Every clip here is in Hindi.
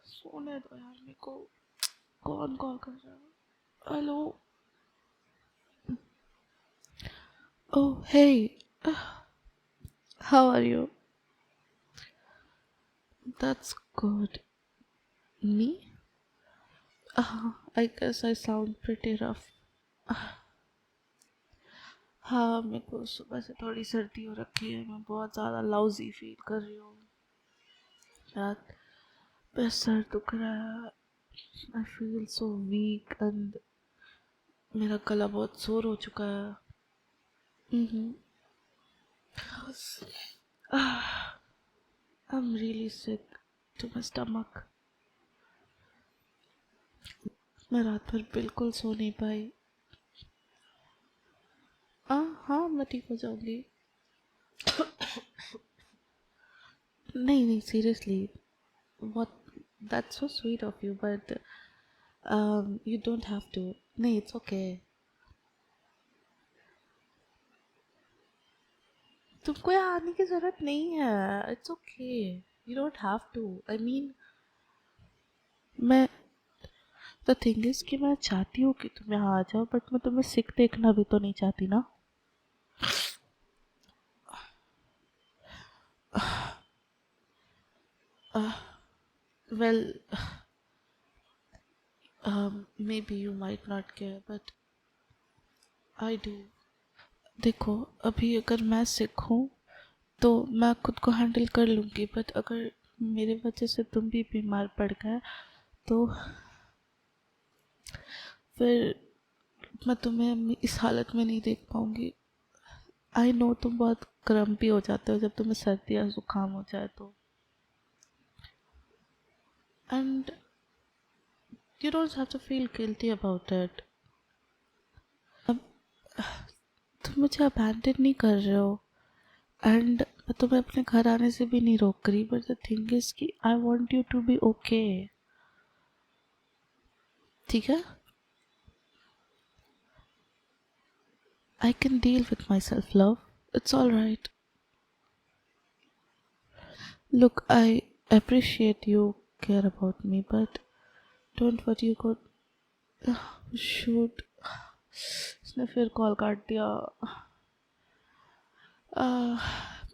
सोने दो यार मेरे को। कौन कॉल कर रहा है? Hello. Oh, hey. How are you? That's good. Me? I guess I sound pretty rough. हाँ, मेरे को सुबह से थोड़ी सर्दी हो रखी है। मैं बहुत ज़्यादा लाउजी फील कर रही हूँ। रात में सर दुख रहा है। I feel so weak and मेरा गला बहुत सोर हो चुका है। I'm really sick to my stomach. मैं रात भर बिल्कुल सो नहीं पाई। हाँ, मैं ठीक हो जाऊंगी। नहीं नहीं, seriously. what that's so sweet of you, but you don't have to. नहीं, it's okay. तुमको यहाँ आने की जरूरत नहीं है। it's okay. you don't have to. I mean, मैं the thing is कि मैं चाहती हूँ कि तुम यहाँ आ जाओ, बट मैं तुम्हें सिक देखना भी तो नहीं चाहती ना। well, maybe you might not care, but I do. देखो, अभी अगर मैं सिक हूँ तो मैं खुद को हैंडल कर लूँगी, बट अगर मेरे वजह से तुम भी बीमार पड़ गए तो फिर मैं तुम्हें इस हालत में नहीं देख पाऊँगी। आई नो तुम बहुत क्रम्पी हो जाते हो जब तुम्हें सर्दी या जुकाम हो जाए तो, and you don't have to feel guilty about it. अब तुम मुझे अबैंडन नहीं कर रहे हो, एंड मैं तुम्हें अपने घर आने से भी नहीं रोक रही, बट द थिंग इज कि I want you to be okay. ठीक है? I can deal with myself, love. It's alright. Look, I appreciate you care about me, but don't what you could. Shoot. उसने फिर कॉल काट दिया।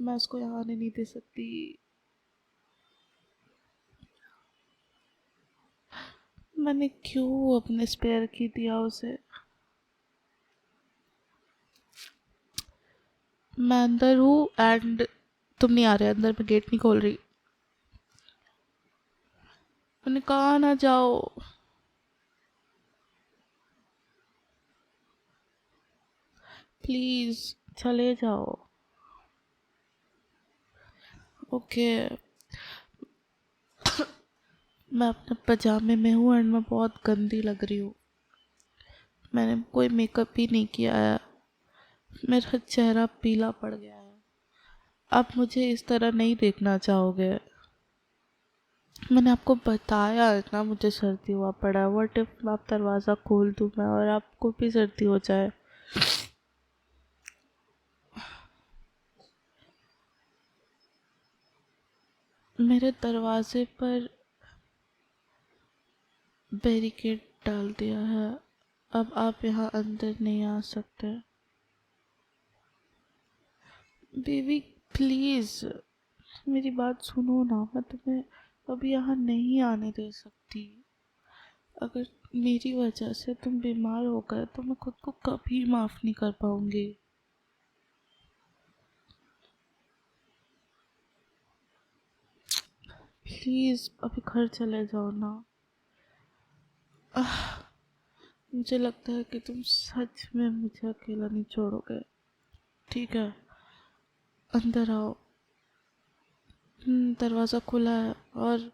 मैं उसको यहाँ आने नहीं दे सकती। मैंने क्यों अपने स्पेयर की दिया उसे? मैं अंदर हूँ एंड तुम नहीं आ रहे अंदर। मैं गेट नहीं खोल रही। मैंने कहा ना जाओ। प्लीज चले जाओ। ओके। मैं अपने पजामे में हूँ एंड मैं बहुत गंदी लग रही हूँ। मैंने कोई मेकअप ही नहीं किया है। मेरा चेहरा पीला पड़ गया है। आप मुझे इस तरह नहीं देखना चाहोगे। मैंने आपको बताया इतना मुझे सर्दी हुआ पड़ा है। व्हाट इफ आप दरवाज़ा खोल दूँ मैं और आपको भी सर्दी हो जाए? मेरे दरवाजे पर बैरिकेड डाल दिया है। अब आप यहाँ अंदर नहीं आ सकते। बेबी प्लीज़ मेरी बात सुनो ना। मैं तुम्हें अभी यहाँ नहीं आने दे सकती। अगर मेरी वजह से तुम बीमार हो गए तो मैं खुद को कभी माफ़ नहीं कर पाऊंगी। प्लीज़ अभी घर चले जाओ ना। मुझे लगता है कि तुम सच में मुझे अकेला नहीं छोड़ोगे। ठीक है, अंदर आओ। दरवाज़ा खुला है और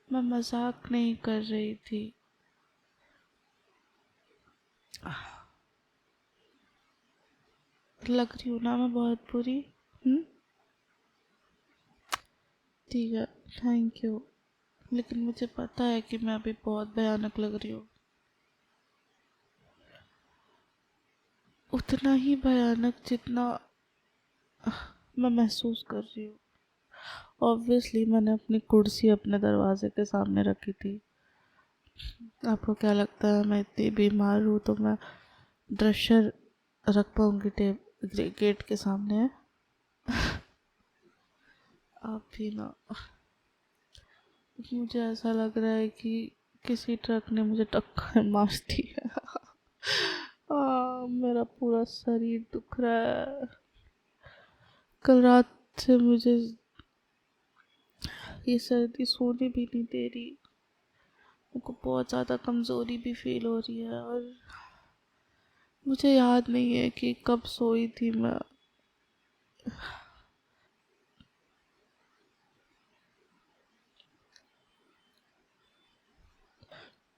मैं मजाक नहीं कर रही थी। लग रही हूँ ना मैं बहुत बुरी? ठीक है, थैंक यू। लेकिन मुझे पता है कि मैं अभी बहुत भयानक लग रही हूँ। उतना ही भयानक जितना मैं महसूस कर रही हूँ। ऑब्वियसली मैंने अपनी कुर्सी अपने दरवाजे के सामने रखी थी। आपको क्या लगता है मैं इतनी बीमार हूँ तो मैं ड्रेशर रख पाऊँगी गेट के सामने? आप भी ना, मुझे ऐसा लग रहा है कि किसी ट्रक ने मुझे टक्कर मार दी है। मेरा पूरा शरीर दुख रहा है। कल रात से मुझे ये सर्दी सोने भी नहीं दे रही। मुझको बहुत ज़्यादा कमज़ोरी भी फील हो रही है और मुझे याद नहीं है कि कब सोई थी मैं।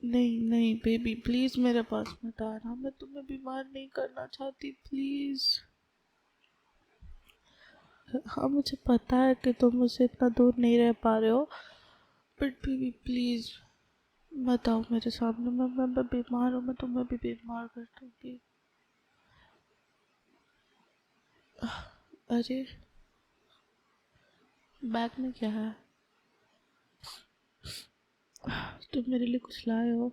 नहीं नहीं बेबी, प्लीज़ मेरे पास मत आना। मैं तुम्हें बीमार नहीं करना चाहती, प्लीज़। हाँ मुझे पता है कि तुम मुझसे इतना दूर नहीं रह पा रहे हो, बट बेबी प्लीज़ मत आओ मेरे सामने। मैं बीमार हूँ, मैं तुम्हें भी बीमार कर दूँगी। अरे बैग में क्या है? तुम मेरे लिए कुछ लाए हो?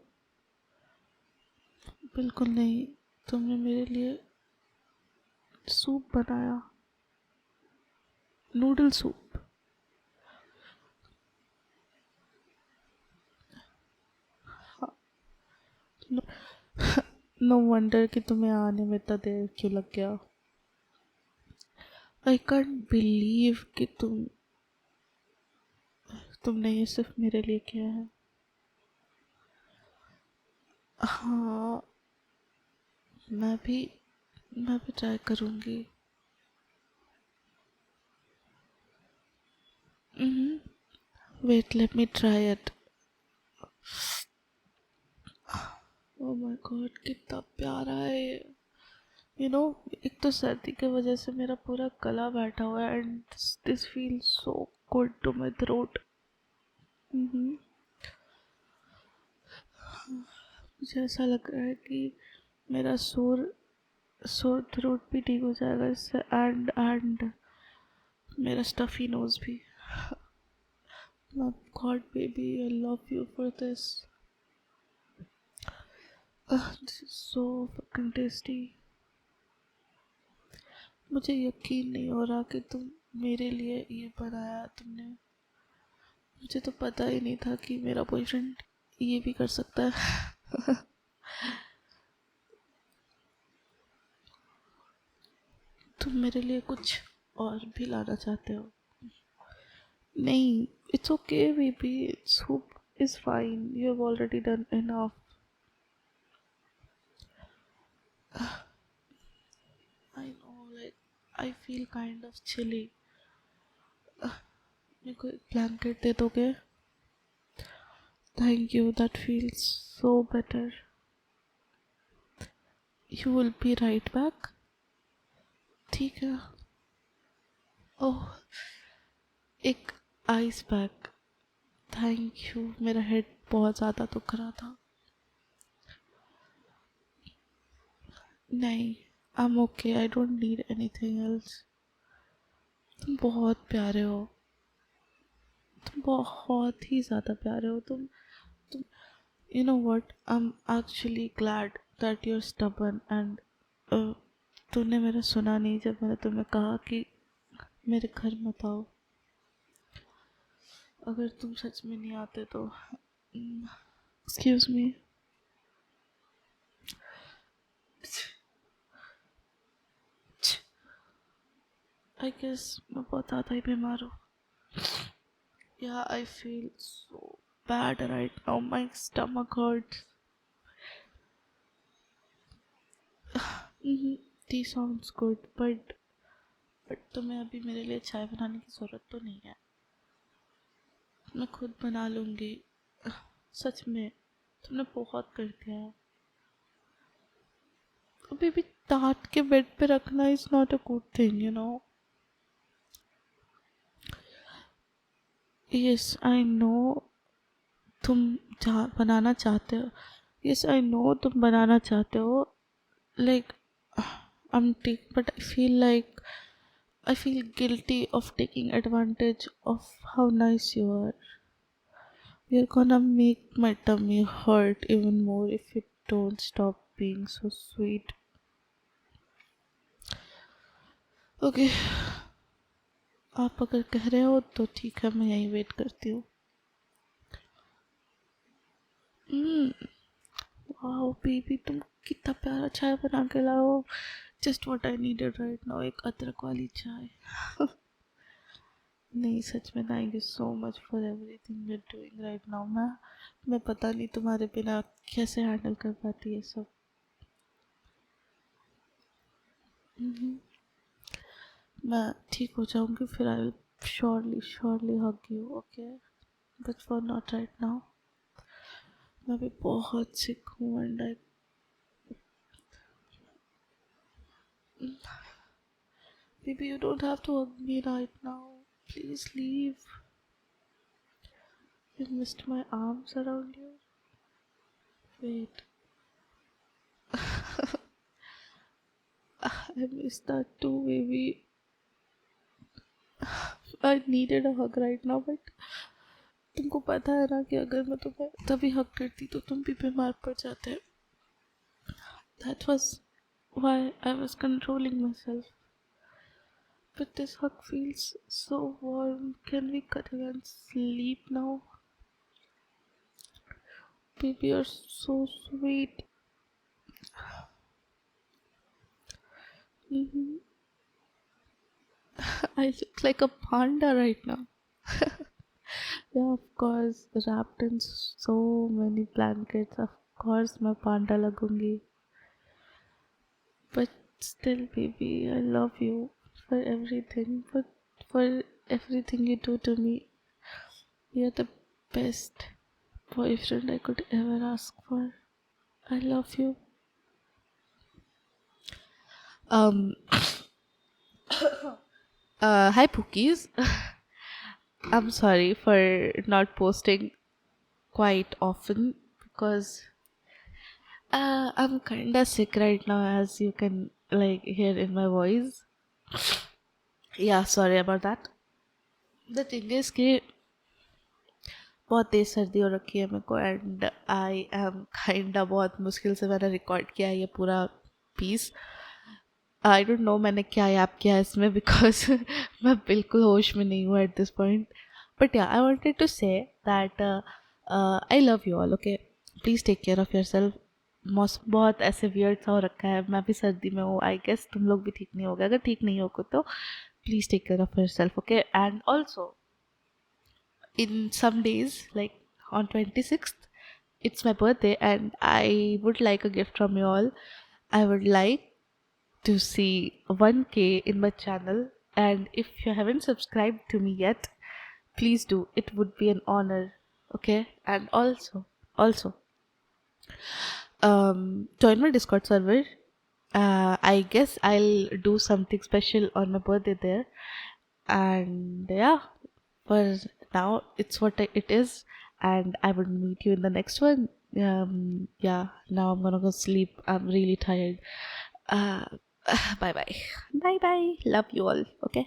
बिल्कुल नहीं। तुमने मेरे लिए सूप बनाया, नूडल सूप। नो वंडर कि तुम्हें आने में इतना देर क्यों लग गया। आई कांट बिलीव कि तुमने ये सिर्फ मेरे लिए किया है। हाँ मैं भी ट्राई करूँगी। Wait let me try it. Oh my God कितना प्यारा है ये। एक तो सर्दी की वजह से मेरा पूरा गला बैठा हुआ है and this feel so good to my throat. मुझे ऐसा लग रहा है कि मेरा सोर थ्रोट भी ठीक हो जाएगा इससे, एंड मेरा स्टफी नोज भी। God baby I love you for this. This is so fucking tasty. मुझे यकीन नहीं हो रहा कि तुम मेरे लिए ये बनाया तुमने। मुझे तो पता ही नहीं था कि मेरा बॉयफ्रेंड ये भी कर सकता है। तुम मेरे लिए कुछ और भी लाना चाहते हो? नहीं, it's okay baby, soup is fine, you have already done enough. I know, like I feel kind of chilly. मेरे को एक ब्लैंकेट दे दोगे? Thank you, that feels so better. You will be right back. ठीक है। ओह, एक आइस पैक। थैंक यू, मेरा हेड बहुत ज़्यादा दुख रहा था। नहीं, I am okay, I don't need anything else. तुम बहुत प्यारे हो, तुम बहुत ही ज़्यादा प्यारे हो। तुम you know what, I am actually glad that you are stubborn and तूने मेरा सुना नहीं जब मैंने तुम्हें कहा कि मेरे घर मत आओ। अगर तुम सच में नहीं आते तो एक्सक्यूज मी। आई गेस मैं बहुत ज़्यादा ही बीमार हूँ। या I feel so bad right now. My stomach hurts. Tea sounds good, but तुम्हें अभी मेरे लिए चाय बनाने की ज़रूरत तो नहीं है। मैं खुद बना लूँगी। सच में तुमने बहुत कर दिया है। अभी भी डांट के बेड पे रखना is not a good thing, you know. Yes I know, तुम बनाना चाहते हो। यस आई नो तुम बनाना चाहते हो, like but I feel guilty of taking advantage of how nice you are. You're gonna make my tummy hurt even more if you don't stop being so sweet. Okay, आप अगर कह रहे हो तो ठीक है, मैं यहीं वेट करती हूँ. वाओ बेबी, तुम कितना प्यारा चाय बना के लाओ. Just what I needed right now, एक अदरक वाली चाय. नहीं सच में, thank you so much for everything you are doing right now. मैं पता नहीं तुम्हारे बिना कैसे हैंडल कर पाती है सब. हम्म, मैं ठीक हो जाऊंगी फिर. I will surely surely hug you. Okay, but for not right now. मैं भी बहुत सिक हूँ and I. Baby, you don't have to hug me right now. Please leave. You missed my arms around you. Wait, I missed that too, baby. I needed a hug right now, but तुमको पता है ना कि अगर मैं तुम्हें तभी हग करती तो तुम भी बीमार पड़ जाते. That was why I was controlling myself. But this hug feels so warm. Can we cuddle and sleep now? Baby, you're so sweet. hmm I look like a panda right now. Yeah, of course, wrapped in so many blankets. Of course, मैं panda लगूंगी. But still, baby, I love you for everything. For everything you do to me. You're the best boyfriend I could ever ask for. I love you. Um. Hi, Pookies. I'm sorry for not posting quite often because I'm kinda sick right now, as you can like hear in my voice. Yeah, sorry about that. The thing is कि बहुत तेज सर्दी हो रखी है मेरे को एंड आई एम काइंडा बहुत मुश्किल से मैंने रिकॉर्ड किया है ये पूरा पीस. आई डोंट नो मैंने क्या याद किया है इसमें बिकॉज मैं बिल्कुल होश में नहीं हूँ at this point. But yeah I wanted to say that I love you all. Okay, please take care of yourself. मौसम बहुत ऐसे वियर्ड सा हो रखा है. मैं भी सर्दी में हूँ. आई गेस तुम लोग भी ठीक नहीं हो गए. अगर ठीक नहीं हो तो please take care of yourself. Okay, and also in some days, like on 26th, it's my birthday and I would like a gift from you all. I would like to see 1K in my channel, and if you haven't subscribed to me yet, please do. It would be an honor. Okay, and also join my Discord server. I guess I'll do something special on my birthday there. And yeah, for now it's what it is, and I would meet you in the next one. Yeah, now I'm gonna go sleep. I'm really tired. uh Bye bye. Bye bye, love you all. Okay.